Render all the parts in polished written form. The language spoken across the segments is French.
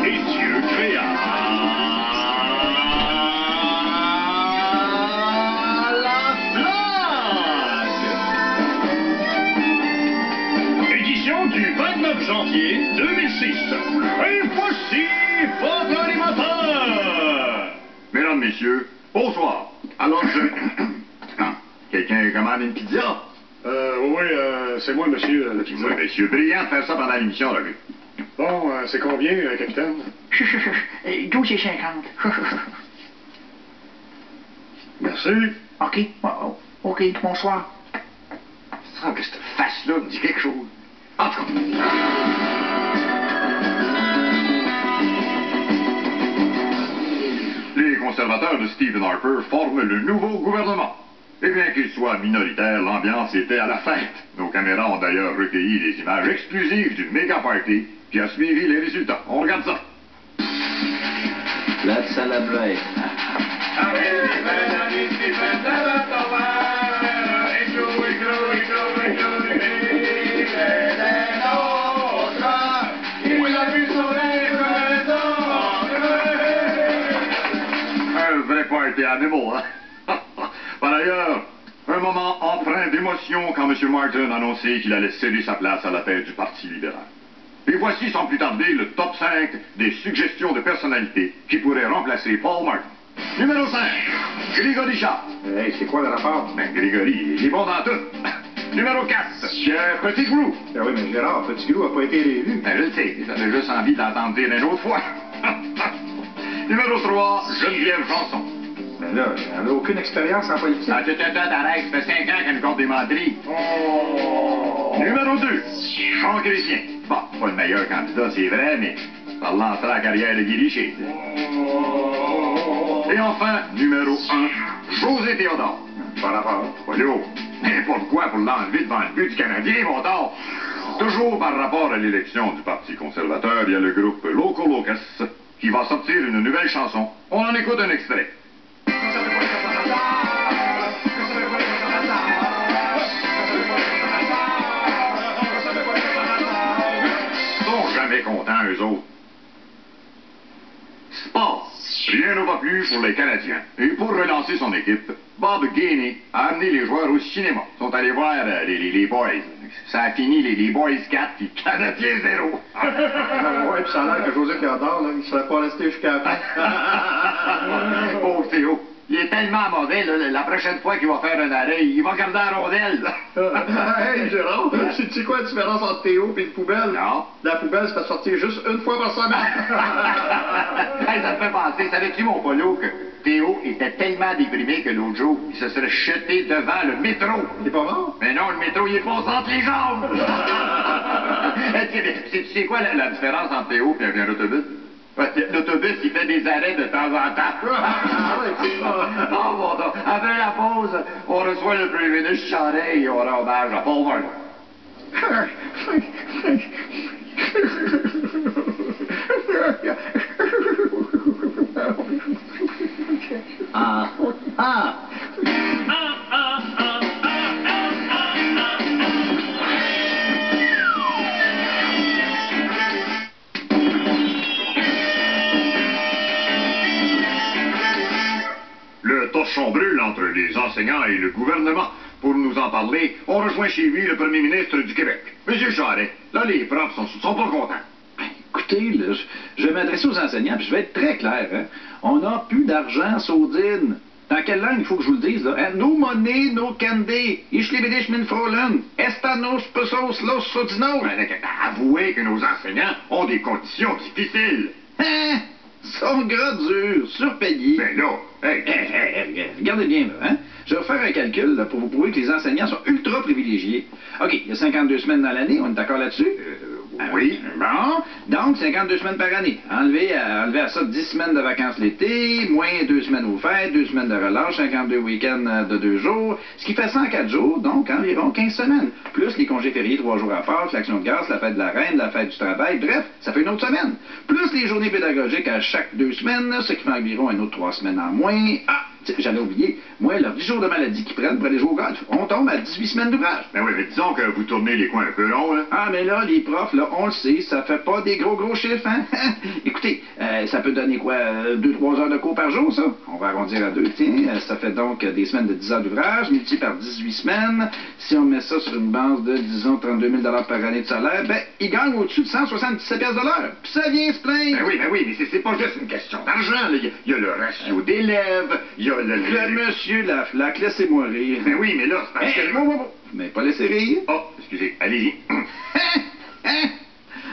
Essieux créa la flag. Édition du 29 janvier 2006. Et voici votre animateur. Mesdames, messieurs, bonsoir. Alors, quelqu'un commande une pizza? Oui, c'est moi, monsieur, le pizza. Oui, monsieur, brillant de faire ça pendant l'émission, là. Bon, c'est combien, capitaine? 12,50. Merci. OK. OK, bonsoir. Ça, que cette face-là me dit quelque chose. En tout cas. Les conservateurs de Stephen Harper forment le nouveau gouvernement. Et bien qu'il soit minoritaire, l'ambiance était à la fête. Nos caméras ont d'ailleurs recueilli des images exclusives d'une méga party qui a suivi les résultats. On regarde ça. Let's celebrate. Un vrai party animal, hein? Par ailleurs, un moment empreint d'émotion quand M. Martin a annoncé qu'il allait céder sa place à la tête du Parti libéral. Et voici sans plus tarder le top 5 des suggestions de personnalités qui pourraient remplacer Paul Martin. Numéro 5, Grégory Charles. Hey, c'est quoi le rapport? Ben, Grégory, il est bon dans tout. Numéro 4, Pierre Petitgrou. Ben oui, mais Gérard, Petitgrou n'a pas été réélu. Ben, je le sais, j'avais juste envie de l'entendre dire une autre fois. Numéro 3, Geneviève Janson. Mais là, elle n'a aucune expérience en politique. Ah, t'arrête, ça fait 5 ans qu'elle nous compte des menteries. Numéro 2, Jean Chrétien. Bon, pas le meilleur candidat, c'est vrai, mais par l'entrée à la carrière de Guy Richer. Et enfin, numéro 1, José Théodore. Pas rapport. Voyons, mais pourquoi pour l'enlever devant le but du Canadien, mon tort? Toujours par rapport à l'élection du Parti conservateur, il y a le groupe Loco Locus qui va sortir une nouvelle chanson. On en écoute un extrait. Ils sont jamais contents, eux autres. Sport. Rien ne va plus pour les Canadiens. Et pour relancer son équipe, Bob Gainey a amené les joueurs au cinéma. Ils sont allés voir les Boys. Ça a fini les Boys 4 puis Canadiens 0. Ouais, puis ça a l'air que José Théodore, là, il serait pas resté jusqu'à la fin. Pauvre Théo. Il est tellement mauvais, là, la prochaine fois qu'il va faire un arrêt, il va garder la rondelle. Hey, Gérard, sais-tu quoi la différence entre Théo et une poubelle? Non. La poubelle se fait sortir juste une fois par semaine. Hey, ça me fait penser, savais-tu, mon polo, que Théo était tellement déprimé que l'autre jour, il se serait jeté devant le métro. Il est pas mort? Mais non, le métro, il est passé entre les jambes. Tu sais quoi la différence entre Théo et un autobus? L'autobus, il fait des arrêts de temps en temps. Oh, bon, donc, après la pause, on reçoit le premier ministre Charest et on rend hommage à Paul Martin. Le torchon brûle entre les enseignants et le gouvernement. Pour nous en parler, on rejoint chez lui le premier ministre du Québec. Monsieur Charest, là, les profs sont pas contents. Écoutez, là, je vais m'adresser aux enseignants, puis je vais être très clair. Hein. On n'a plus d'argent, Saudine. Dans quelle langue il faut que je vous le dise, là? Hein? No money, no candy. Ich liebe dich, mein Fräulein. Estanos, pesos, los sodinos. Avouez que nos enseignants ont des conditions difficiles. Hein? Sont gras durs, surpayés. Mais là, Regardez bien, là, hein? Je vais faire un calcul là, pour vous prouver que les enseignants sont ultra privilégiés. OK, il y a 52 semaines dans l'année, on est d'accord là-dessus? Oui. Bon, donc 52 semaines par année. Enlever à ça 10 semaines de vacances l'été, moins 2 semaines aux fêtes, 2 semaines de relâche, 52 week-ends de 2 jours, ce qui fait 104 jours, donc environ 15 semaines. Plus les congés fériés 3 jours à Pâques, l'action de grâce, la fête de la reine, la fête du travail, bref, ça fait une autre semaine. Plus les journées pédagogiques à chaque 2 semaines, ce qui fait environ une autre 3 semaines en moins. Ah! J'allais oublier, moi, leurs 10 jours de maladie qu'ils prennent pour aller jouer au golf, on tombe à 18 semaines d'ouvrage. Ben oui, mais disons que vous tournez les coins un peu longs, là. Ah, mais là, les profs, là, on le sait, ça fait pas des gros chiffres, hein? Écoutez, ça peut donner quoi, 2-3 heures de cours par jour, ça? On va arrondir à 2, tiens. Ça fait donc des semaines de 10 heures d'ouvrage, multiplié par 18 semaines. Si on met ça sur une base de, disons, 32 000 par année de salaire, ben, ils gagnent au-dessus de 177 piastres de l'heure. Puis ça vient se plaindre. Ben oui, mais c'est pas juste une question d'argent, là. Il y a le ratio d'élèves, il y a le... Le monsieur Laflaque, laissez-moi rire. Ben oui, mais là, c'est parce que... Bon. Mais pas laisser rire. Oh, excusez, allez-y.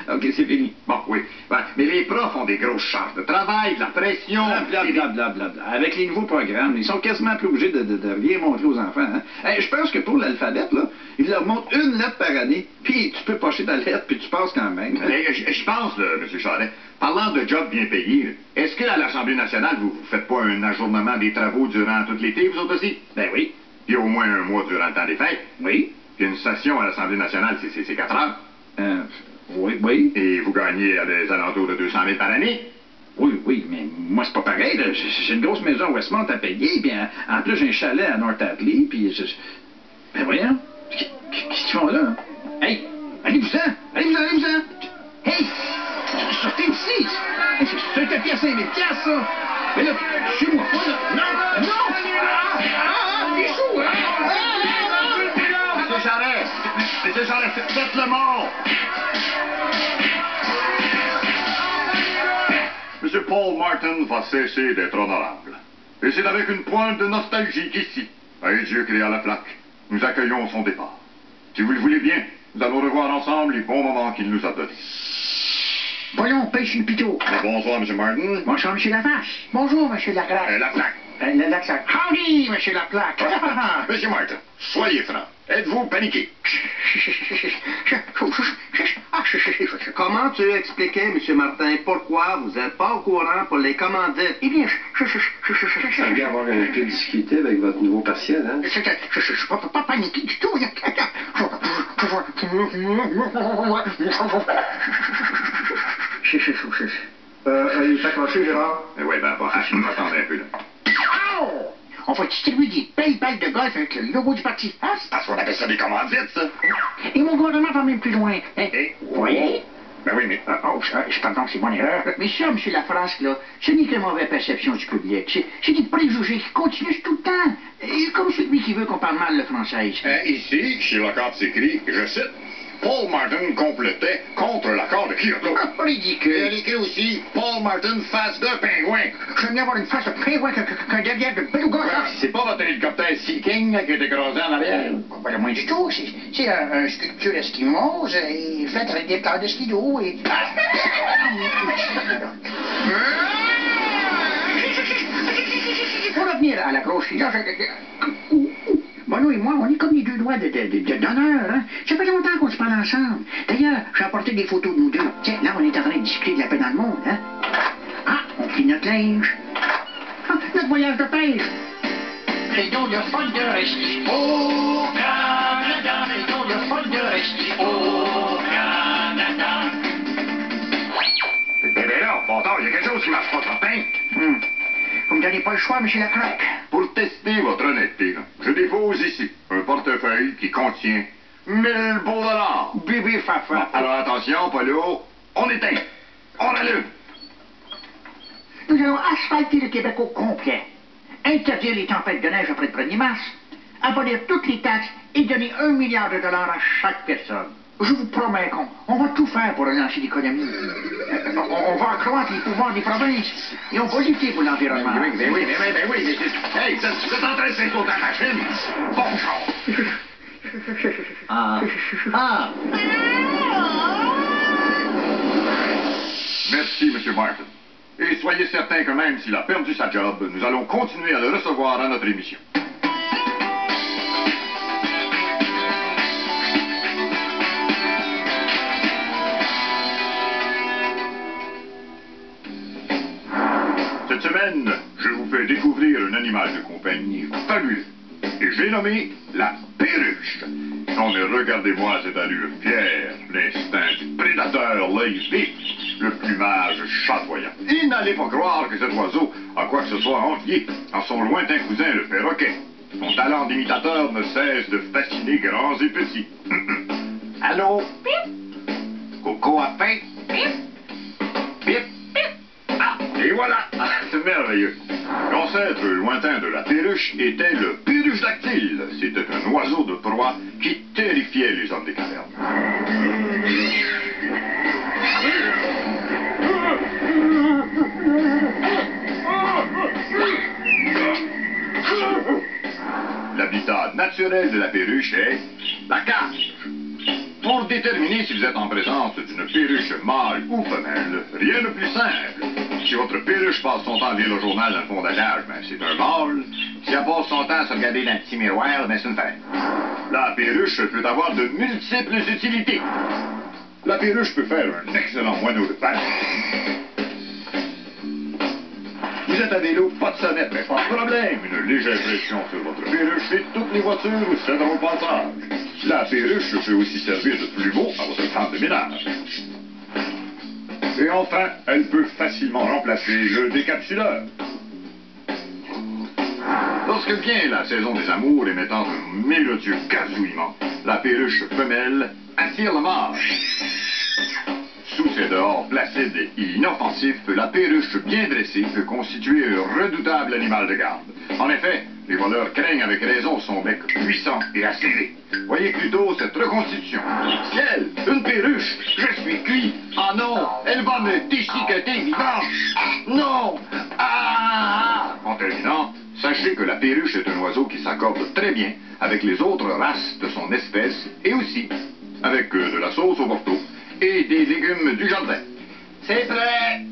OK, c'est fini. Bon, oui. Ben, mais les profs ont des grosses charges de travail, de la pression... Blablabla. Avec les nouveaux programmes, ils sont quasiment plus obligés de rien montrer aux enfants. Hein? Hey, je pense que pour l'alphabet, là, ils leur montrent une lettre par année, puis tu peux pocher ta lettre, puis tu passes quand même. Mais je pense, là, M. Charest, parlant de jobs bien payés, est-ce qu'à l'Assemblée nationale, vous faites pas un ajournement des travaux durant tout l'été, vous autres aussi? Ben oui. Puis au moins un mois durant le temps des fêtes? Oui. Puis une session à l'Assemblée nationale, c'est 4 heures? Oui. Et vous gagnez à des alentours de 200 000 par année? Oui, mais moi, c'est pas pareil. Là. J'ai une grosse maison à Westmont à payer, puis en plus, j'ai un chalet à North Atlee, puis... Ben voyons, qu'est-ce qu'ils font là? Hein? Hey, allez-vous-en! Hey, sortez d'ici! C'est un tapis à 5 000 piastres, ça! Mais là, suis-moi pas, là! Non! Il est chaud, hein? Monsieur Charest, faites le mort! Monsieur Paul Martin va cesser d'être honorable. Et c'est avec une pointe de nostalgie qu'ici, à Dieu créa la flaque, nous accueillons son départ. Si vous le voulez bien, nous allons revoir ensemble les bons moments qu'il nous a donnés. Voyons, pêche une pitot. Bonsoir, M. Martin. Bonsoir, M. Lavache. Bonjour, M. Laclaque. La flaque. Laclaque. Howdy, M. Laclaque. Monsieur Martin, soyez franc. Êtes-vous paniqué? Comment tu expliquais, M. Martin, pourquoi vous n'êtes pas au courant pour les commandites? Eh bien, Vous allez avoir un peu discuté avec votre nouveau partiel, hein? je suis pas paniqué du tout. Il est accroché, Gérard? Oui, ben, attendez un peu, là. On va distribuer des belles balles de golf avec le logo du parti. Hein? Parce qu'on appelle ça des commandites, ça. Et mon gouvernement va même plus loin. Hein? Vous voyez? Ben oui, mais... Pardon, c'est mon erreur. Mais ça, M. Lafrance, là, ce n'est que mauvaise perception du public. C'est des préjugés qui continuent tout le temps. Et comme celui qui veut qu'on parle mal le français. Ici, chez Lockhart s'écrit, je cite, Paul Martin complétait contre l'accord de Kyoto. Ridicule. Et elle écrit aussi, Paul Martin face de pingouin. J'aime mieux avoir une face de pingouin qu'un derrière de beluga. C'est pas votre hélicoptère Sea King qui est écrasé en arrière? Pas le moins du tout. C'est un sculpture esquimose et faite avec des tailles de skido et... Pour revenir à la grosse fille, Bono et moi, on est comme les deux doigts d'honneur, hein? Ça fait longtemps qu'on se parle ensemble. D'ailleurs, j'ai apporté des photos de nous deux. Tiens, là, on est en train de discuter de la paix dans le monde, hein? Ah, on plie notre linge. Ah, notre voyage de pêche. Et donc, le fol de rester au Canada. Et donc, le fol de rester au Canada. Ben là, bon temps, il y a quelque chose qui marche pas, certain. Vous me donnez pas le choix, M. Lacroix. Pour tester votre honnêteté, je dépose ici un portefeuille qui contient 1000 beaux dollars. Bébé fafa. Alors attention, Paulo, on éteint, on allume. Nous allons asphalter le Québec au complet, interdire les tempêtes de neige après le 1er mars, abolir toutes les taxes et donner $1 milliard à chaque personne. Je vous promets qu'on va tout faire pour relancer l'économie. On va accroître les pouvoirs des provinces et on va lutter pour l'environnement. Oui, mais hey, vous êtes en train de s'écouter ta machine. Bonjour. Merci, M. Martin. Et soyez certain que même s'il a perdu sa job, nous allons continuer à le recevoir à notre émission. Cette semaine, je vous fais découvrir un animal de compagnie fabuleux. Et j'ai nommé la perruche. Non mais regardez-moi cette allure fière, l'instinct du prédateur, l'œil vif. le plumage chatoyant. Et n'allez pas croire que cet oiseau a quoi que ce soit à envier à son lointain cousin, le perroquet. Son talent d'imitateur ne cesse de fasciner grands et petits. Allô? Coco a faim? Pip? Ah, et voilà! Ah, c'est merveilleux. L'ancêtre lointain de la perruche était le perruche dactyle. C'était un oiseau de proie qui terrifiait les hommes des cavernes. L'habitat naturel de la perruche est la cage. Pour déterminer si vous êtes en présence d'une perruche mâle ou femelle, rien de plus simple. Si votre perruche passe son temps à lire le journal dans le fond de la cage, ben c'est un mâle. Si elle passe son temps à se regarder dans le petit miroir, ben c'est une femelle. La perruche peut avoir de multiples utilités. La perruche peut faire un excellent moineau de paille. Vous êtes à vélo, pas de sonnette, mais pas de problème. Une légère pression sur votre perruche et toutes les voitures céderont au passage. La perruche peut aussi servir de plumeau à votre femme de ménage. Et enfin, elle peut facilement remplacer le décapsuleur. Lorsque vient la saison des amours émettant un mélodieux gazouillement, la perruche femelle attire le mâle. Sous ses dehors placides et inoffensifs, la perruche bien dressée peut constituer un redoutable animal de garde. En effet, les voleurs craignent avec raison son bec puissant et acéré. Voyez plutôt cette reconstitution. Ciel, une perruche, je suis cuit. Ah non, elle va me déchiqueter vivant. Non! Ah! En terminant, sachez que la perruche est un oiseau qui s'accorde très bien avec les autres races de son espèce et aussi avec de la sauce au porto et des légumes du jardin. C'est prêt!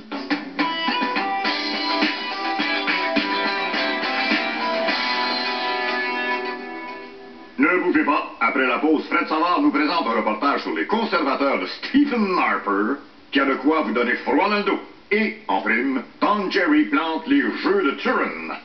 Ne bougez pas. Après la pause, Fred Savard nous présente un reportage sur les conservateurs de Stephen Harper qui a de quoi vous donner froid dans le dos. Et, en prime, Tom Jerry plante les jeux de Turin.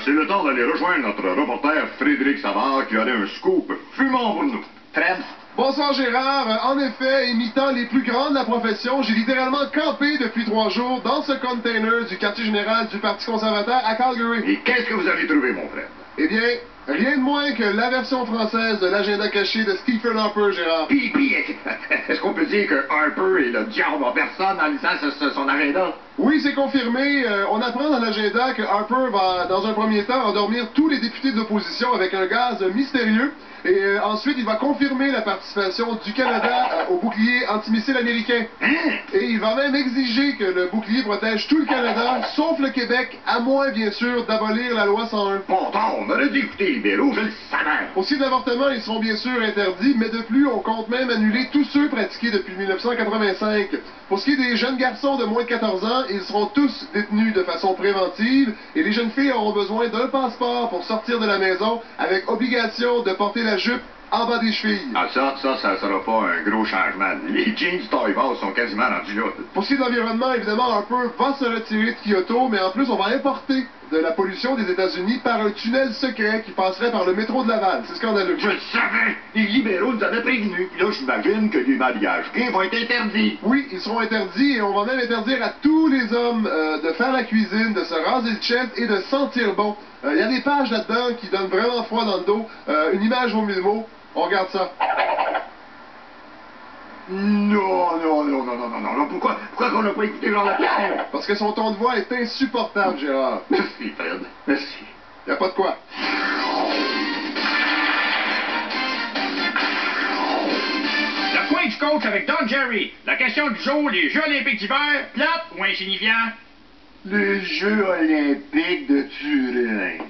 C'est le temps d'aller rejoindre notre reporter Frédéric Savard qui aurait un scoop fumant pour nous. Fred? Bonsoir Gérard. En effet, imitant les plus grands de la profession, j'ai littéralement campé depuis 3 jours dans ce container du quartier général du Parti conservateur à Calgary. Et qu'est-ce que vous avez trouvé, mon frère? Eh bien, rien de moins que la version française de l'agenda caché de Stephen Harper, Gérard. Puis, est-ce qu'on peut dire que Harper est le diable en personne en lisant son agenda? Oui, c'est confirmé. On apprend dans l'agenda que Harper va, dans un premier temps, endormir tous les députés de l'opposition avec un gaz mystérieux. Et ensuite, il va confirmer la participation du Canada au bouclier antimissile américain. Et il va même exiger que le bouclier protège tout le Canada, sauf le Québec, à moins, bien sûr, d'abolir la loi 101. Pourtant, on aurait dû écouter les libéraux, je le savais. Pour ce qui est de l'avortement, ils seront bien sûr interdits, mais de plus, on compte même annuler tous ceux pratiqués depuis 1985. Pour ce qui est des jeunes garçons de moins de 14 ans, ils seront tous détenus de façon préventive, et les jeunes filles auront besoin d'un passeport pour sortir de la maison, avec obligation de porter la jupe en bas des chevilles. Ah, ça sera pas un gros changement. Les jeans Toy Boss sont quasiment rendus là. Pour ce qui est de l'environnement, évidemment, Harper va se retirer de Kyoto, mais en plus, on va importer de la pollution des États-Unis par un tunnel secret qui passerait par le métro de Laval. C'est scandaleux. Je le savais! Les libéraux nous avaient prévenus. Puis là, j'imagine que les mariages gays vont être interdits. Oui, ils seront interdits et on va même interdire à tous les hommes de faire la cuisine, de se raser le chest et de sentir bon. Il y a des pages là-dedans qui donnent vraiment froid dans le dos. Une image vaut 1000 mots. On regarde ça. Non. Pourquoi qu'on n'a pas écouté Jean Lapierre? Parce que son ton de voix est insupportable, Gérard. Merci, Fred. Merci. Y a pas de quoi. du coach avec Don Jerry. La question du jour, les Jeux olympiques d'hiver, plate ou insignifiant? Les Jeux olympiques de Turin.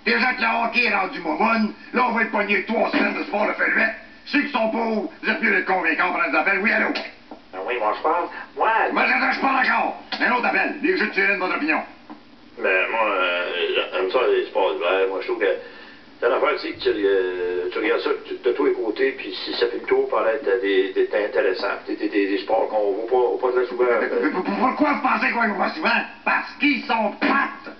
Déjà que le hockey est rendu momoune, là on va être pogné 3 semaines de sport de feluette. Ceux qui sont pauvres, vous êtes mieux d'être convaincants, prendre des appels. Oui, allô? Oui, moi je parle. Moi, je parle encore. Un autre appel. Les Jeux de Turin, votre opinion. Ben, moi, j'aime ça, les sports d'hiver. Moi, je trouve que c'est l'affaire, c'est que tu regardes ça de tous les côtés, puis si ça fait le tour, paraît être des intéressants. Des sports qu'on voit pas très souvent. Pourquoi vous pensez qu'on ne voit pas souvent? Parce qu'ils sont pattes.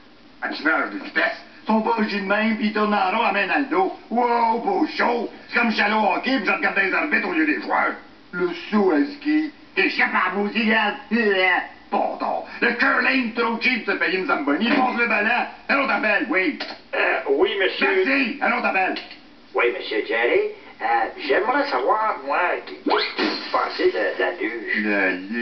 Patinage de vitesse. Ils sont pas obligés de même, puis ils tournent en rond, amènent dans le dos. Wow, beau show. C'est comme j'allais au hockey, puis je regardais les arbitres au lieu des joueurs. Le saut à ski. Échappe à vous, regarde. Pardon. Le curling, trop cheap de payer une Zamboni. Passe le ballon. Un autre appel, oui. Oui, monsieur. Merci. Un autre appel. Oui, monsieur Jerry. J'aimerais savoir, moi, qu'est-ce que vous pensez de la luge?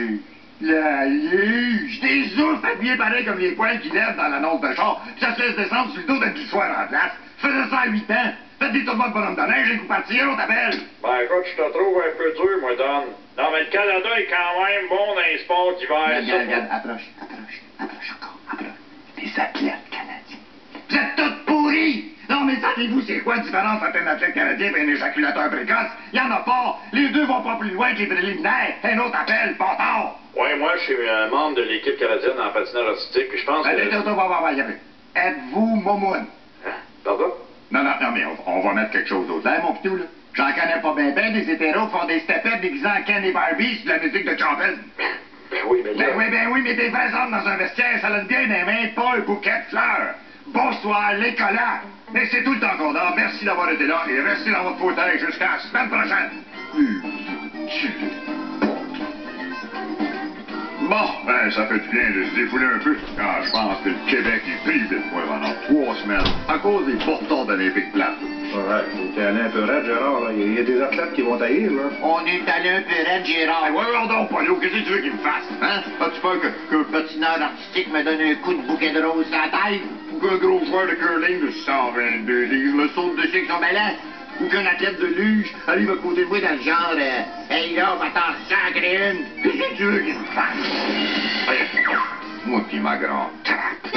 La luge. Des ours habillés pareil comme les poils qui lèvent dans l'annonce de char. Puis ça se laisse descendre sur le dos d'un glissoir en place. Je faisais ça à 8 ans. Faites des tournois de bonhomme de neige et vous partiez, on t'appelle. Ben, écoute, je te trouve un peu dur, moi, Don. Non, mais le Canada est quand même bon dans les sports d'hiver. Regarde, approche encore, approche. Des athlètes canadiens. Vous êtes tous pourris! Non, mais savez-vous c'est quoi la différence entre un athlète canadien et un éjaculateur précoce? Il y en a pas. Les deux vont pas plus loin que les préliminaires. Un autre appel, pas tard. Oui, moi, je suis un membre de l'équipe canadienne en patinage artistique, puis je pense que... Êtes-vous momoune? Hein? Pardon? Non, mais on va mettre quelque chose d'autre là, mon pitou, là. J'en connais pas ben des hétéros qui font des step-ups déguisés en Ken et Barbie sur de la musique de Chappelle. Ben oui, mais là... Ben oui, mais des vrais hommes dans un vestiaire, ça donne bien des mains, pas un bouquet de fleurs. Bonsoir, les collards. Mais c'est tout le temps qu'on a. Merci d'avoir été là et restez dans votre fauteuil jusqu'à la semaine prochaine. Bon, ben, ça fait du bien de se défouler un peu. Ah, je pense que le Québec est privé de moi pendant 3 semaines à cause des porteurs d'Olympique plate. Ouais, t'es allé un peu raide, Gérard, là. Il y a des athlètes qui vont taillir, là. On est allé un peu raide, Gérard. Ouais, donc, Paulo, qu'est-ce que tu veux qu'il me fasse, hein? As-tu peur que Le patineur artistique me donne un coup de bouquet de roses à la tête. ou qu'un gros joueur de curling de 122 livres me saute dessus avec son ballon? Ou qu'un athlète de luge arrive à côté de moi dans le genre hey là, va t'en sacrer une. Qu'est-ce que tu veux qu'il me fasse? Moi pis ma grande trappe.